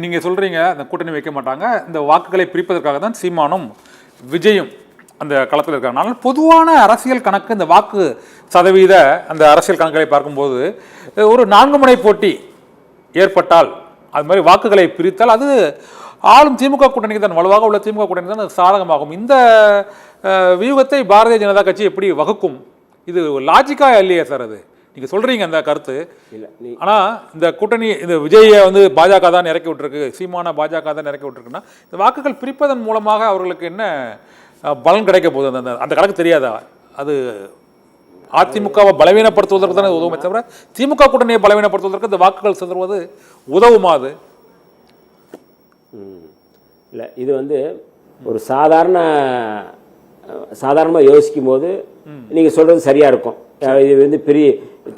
நீங்கள் சொல்கிறீங்க அந்த கூட்டணி வைக்க மாட்டாங்க, இந்த வாக்குகளை பிரிப்பதற்காக தான் சீமானும் விஜயும் அந்த களத்தில் இருக்காங்க. ஆனால் பொதுவான அரசியல் கணக்கு இந்த வாக்கு சதவீத அந்த அரசியல் கணக்குகளை பார்க்கும்போது ஒரு 4 முனை போட்டி ஏற்பட்டால் அது மாதிரி வாக்குகளை பிரித்தால் அது ஆளும் திமுக கூட்டணிக்கு தான், வலுவாக உள்ள திமுக கூட்டணி தான் சாதகமாகும். இந்த வியூகத்தை பாரதிய ஜனதா கட்சி எப்படி வகுக்கும்? இது லாஜிக்காக இல்லையா சார்? அது நீங்கள் சொல்கிறீங்க அந்த கருத்து இல்லை, ஆனால் இந்த கூட்டணி இந்த விஜயை பாஜக தான் இறக்கி விட்டுருக்கு, சீமான பாஜக தான் இறக்கி விட்டுருக்குன்னா இந்த வாக்குகள் பிரிப்பதன் மூலமாக அவர்களுக்கு என்ன பலன் கிடைக்க போகுது? அந்த அந்த கணக்கு தெரியாதா? அது அதிமுகவை பலவீனப்படுத்துவதற்கு தானே உதவுமே தவிர திமுக கூட்டணியை பலவீனப்படுத்துவதற்கு இந்த வாக்குகள் சிதறுவது உதவுமா? அது இல்லை, இது ஒரு சாதாரணமாக யோசிக்கும் போது நீங்கள் சொல்கிறது சரியாக இருக்கும். இது பெரிய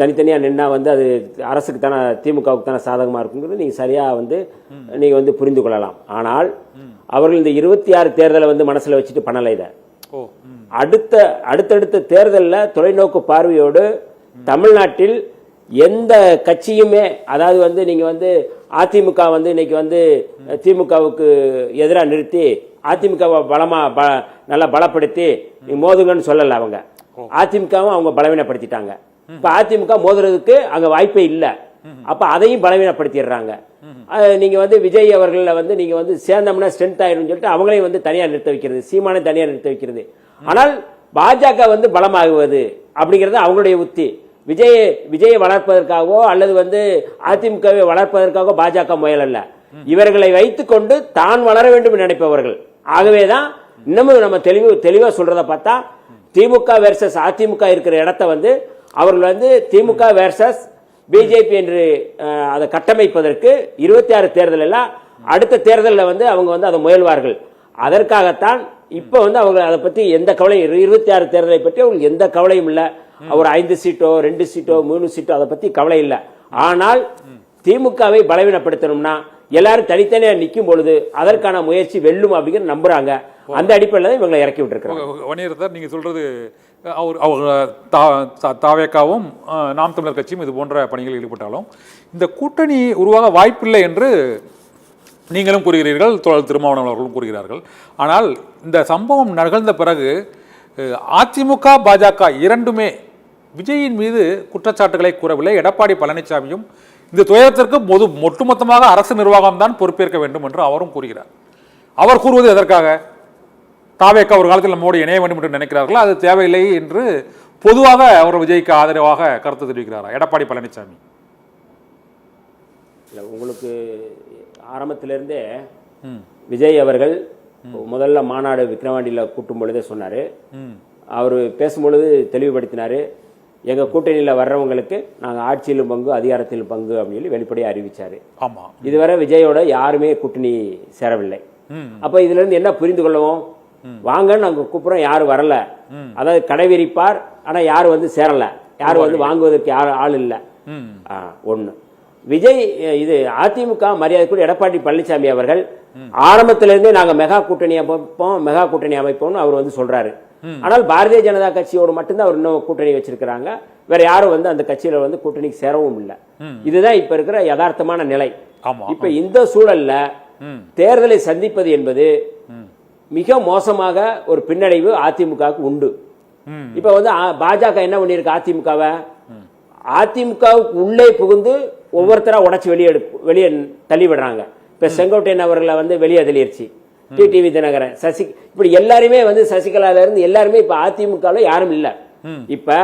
தனித்தனியாக நின்னா அது அரசுக்கு தானே, திமுகவுக்கு தானே சாதகமாக இருக்குங்கிறது நீங்கள் சரியாக நீங்கள் புரிந்து கொள்ளலாம். ஆனால் அவர்கள் இந்த 26 தேர்தலை மனசில் வச்சுட்டு பண்ணலை. இதை அடுத்தடுத்த தேர்தலில் தொலைநோக்கு பார்வையோடு தமிழ்நாட்டில் எந்த கட்சியுமே, அதாவது நீங்கள் அதிமுக இன்னைக்கு திமுகவுக்கு எதிராக நிறுத்தி அதிமுகவை நல்லா பலப்படுத்தி மோதுங்கன்னு சொல்லலை. அவங்க அதிமுகவும் அவங்க பலவீனப்படுத்திட்டாங்க. இப்ப அதிமுக மோதுறதுக்கு அங்க வாய்ப்பே இல்லை. அப்ப அதையும் பலவீனப்படுத்திடுறாங்க. நீங்க விஜய் அவர்கள் நீங்க சேர்ந்தோம்னா ஸ்ட்ரென்த் ஆயிரும் சொல்லிட்டு அவங்களையும் தனியார் நிறுத்த வைக்கிறது, சீமானை தனியார் நிறுத்த வைக்கிறது. ஆனால் பாஜக பலமாகுவது அப்படிங்கிறது அவங்களுடைய உத்தி. விஜயை வளர்ப்பதற்காகவோ அல்லது அதிமுகவை வளர்ப்பதற்காக பாஜக முயலல்ல. இவர்களை வைத்துக் கொண்டு தான் வளர வேண்டும் நினைப்பவர்கள். ஆகவேதான் இன்னமும் நம்ம தெளிவா சொல்றதை பார்த்தா திமுக வெர்சஸ் அதிமுக இருக்கிற இடத்தை அவர்கள் திமுக வெர்சஸ் பிஜேபி என்று அதை கட்டமைப்பதற்கு 26 தேர்தல் எல்லாம் அடுத்த தேர்தலில் அவங்க அதை முயல்வார்கள். அதற்காகத்தான் இப்ப அவங்க அதை பத்தி எந்த கவலையும் 26 தேர்தலை பற்றி அவங்களுக்கு எந்த கவலையும் இல்லை. ஒரு 5 சீட்டோ 2 சீட்டோ 3 சீட்டோ அதை பத்தி கவலை இல்லை. ஆனால் திமுகவை பலவீனப்படுத்தணும்னா எல்லாரும் தனித்தனியா நிற்கும் பொழுது அதற்கான முயற்சி வெல்லும் அப்படிங்கிற நம்புறாங்க. அந்த அடிப்படையில் இவங்களை இறக்கி விட்டுருக்காங்க. நீங்க சொல்றது தாவேக்காவும் நாம் தமிழர் கட்சியும் இது போன்ற பணிகளில் ஈடுபட்டாலும் இந்த கூட்டணி உருவாக வாய்ப்பில்லை என்று நீங்களும் கூறுகிறீர்கள், திருமாவளவன் அவர்களும் கூறுகிறார்கள். ஆனால் இந்த சம்பவம் நிகழ்ந்த பிறகு அதிமுக பாஜக இரண்டுமே விஜயின் மீது குற்றச்சாட்டுகளை கூறவில்லை. எடப்பாடி பழனிசாமியும் இந்த துயரத்திற்கு ஒட்டுமொத்தமாக அரசு நிர்வாகம் தான் பொறுப்பேற்க வேண்டும் என்று அவரும் கூறுகிறார். அவர் கூறுவது எதற்காக? தாவேக்கா ஒரு காலத்தில் நம்மோடு இணைய வேண்டும் என்று நினைக்கிறார்கள், அது தேவையில்லை என்று பொதுவாக அவர் விஜய்க்கு ஆதரவாக கருத்து தெரிவிக்கிறாரா எடப்பாடி பழனிசாமி? இல்லை, உங்களுக்கு ஆரம்பத்திலிருந்தே விஜய் அவர்கள் முதல்ல மாநாடு விக்கிரவாண்டியில் கூட்டும் பொழுதே சொன்னார். அவர் பேசும்பொழுது தெளிவுபடுத்தினார், எங்கள் கூட்டணியில் வர்றவங்களுக்கு நாங்கள் ஆட்சியிலும் பங்கு அதிகாரத்திலும் பங்கு அப்படின்னு சொல்லி வெளிப்படையாக அறிவிச்சார். ஆமாம், இதுவரை விஜயோட யாருமே கூட்டணி சேரவில்லை. அப்போ இதுல இருந்து என்ன புரிந்து கொள்ளவும், வாங்கன்னு நாங்கள் கூப்பிட்றோம், யாரும் வரல, அதாவது கடை விரிப்பார், ஆனால் யாரும் சேரல, யாரும் வாங்குவதற்கு யாரும் ஆள் இல்லை. ஒன்று விஜய் இது அதிமுக மரியாதைக்குரிய எடப்பாடி பழனிசாமி அவர்கள் ஆரம்பத்திலிருந்தே நாங்கள் மெகா கூட்டணி அமைப்போம்னு அவர் சொல்றாரு. ஆனால் பாரதிய ஜனதா கட்சியோடு மட்டும்தான் அவர் இன்னும் கூட்டணி வச்சிருக்கிறாங்க. வேற யாரும் அந்த கட்சியில கூட்டணிக்கு சேரவும் இல்லை. இதுதான் இப்ப இருக்கிற யதார்த்தமான நிலை. இப்ப இந்த சூழல்ல தேர்தலை சந்திப்பது என்பது மிக மோசமாக ஒரு பின்னடைவு அதிமுகவுக்கு உண்டு. இப்ப பாஜக என்ன பண்ணிருக்கு, அதிமுகவுக்கு உள்ளே புகுந்து ஒவ்வொருத்தரா உடைச்சு வெளியே தள்ளி விடுறாங்க. இப்ப செங்கோட்டையன் அவர்களை வெளியே தள்ளிடுச்சு, டிடிவி தினகரன், சசி, இப்படி எல்லாருமே சசிகலால இருந்து எல்லாருமே இப்ப அதிமுக யாரும் இல்ல. இப்ப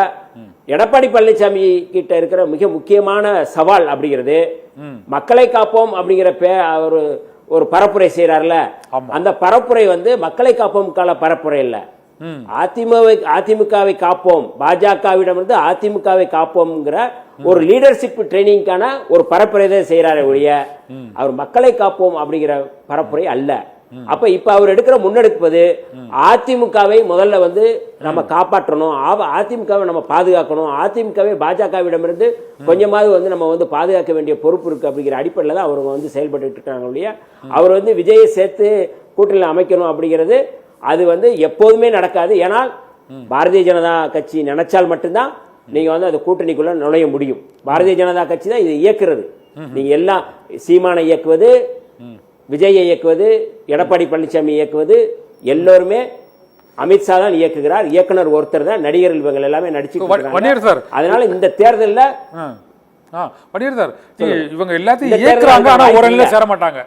எடப்பாடி பழனிசாமி கிட்ட இருக்கிற மிக முக்கியமான சவால் அப்படிங்கிறது மக்களை காப்போம் அப்படிங்கிற ஒரு பரப்புரை செய்யறாருல, அந்த பரப்புரை மக்களை காப்போம் பரப்புரை இல்ல, அதிமுகவை காப்போம், பாஜகவிடம் இருந்து அதிமுகவை காப்போம்ங்கிற ஒரு லீடர்ஷிப் ட்ரைனிங்கான ஒரு பரப்புரை தான் செய்யறாரு ஒழிய அவர் மக்களை காப்போம் அப்படிங்கிற பரப்புரை அல்ல. அப்ப இப்ப அவர் எடுக்கிற முன்னெடுப்பது அதிமுகவை முதல்ல நம்ம காப்பாற்றணும், அதிமுகவை நம்ம பாதுகாக்கணும், அதிமுகவை பாஜகவிடம் இருந்து கொஞ்சமாவது நம்ம பாதுகாக்க வேண்டிய பொறுப்பு இருக்கு அப்படிங்கிற அடிப்படையில் தான் அவங்க செயல்பட்டு இருக்காங்க ஒழிய அவர் விஜயை சேர்த்து கூட்டணியில் அமைக்கணும் அப்படிங்கிறது அது எப்போதுமே நடக்காது. ஏனால் பாரதிய ஜனதா கட்சி நினைச்சால் மட்டும்தான் நீங்க அந்த கூட்டணிக்குள்ள நுழைய முடியும். பாரதிய ஜனதா கட்சி தான் இதை இயக்குறது. நீங்க எல்லாம் சீமானை இயக்குவது, விஜயை இயக்குவது, எடப்பாடி பழனிசாமி இயக்குவது, எல்லோருமே அமித்ஷா தான் இயக்குகிறார். இயக்குனர் ஒருத்தர் தான், நடிகர்கள் இவங்க எல்லாமே நடிச்சு. அதனால இந்த தேர்தலில் வடிவேல் சார் இவங்க எல்லாத்தையும் இயக்குறாங்க, ஆனா ஒரு நிலையில சேர மாட்டாங்க.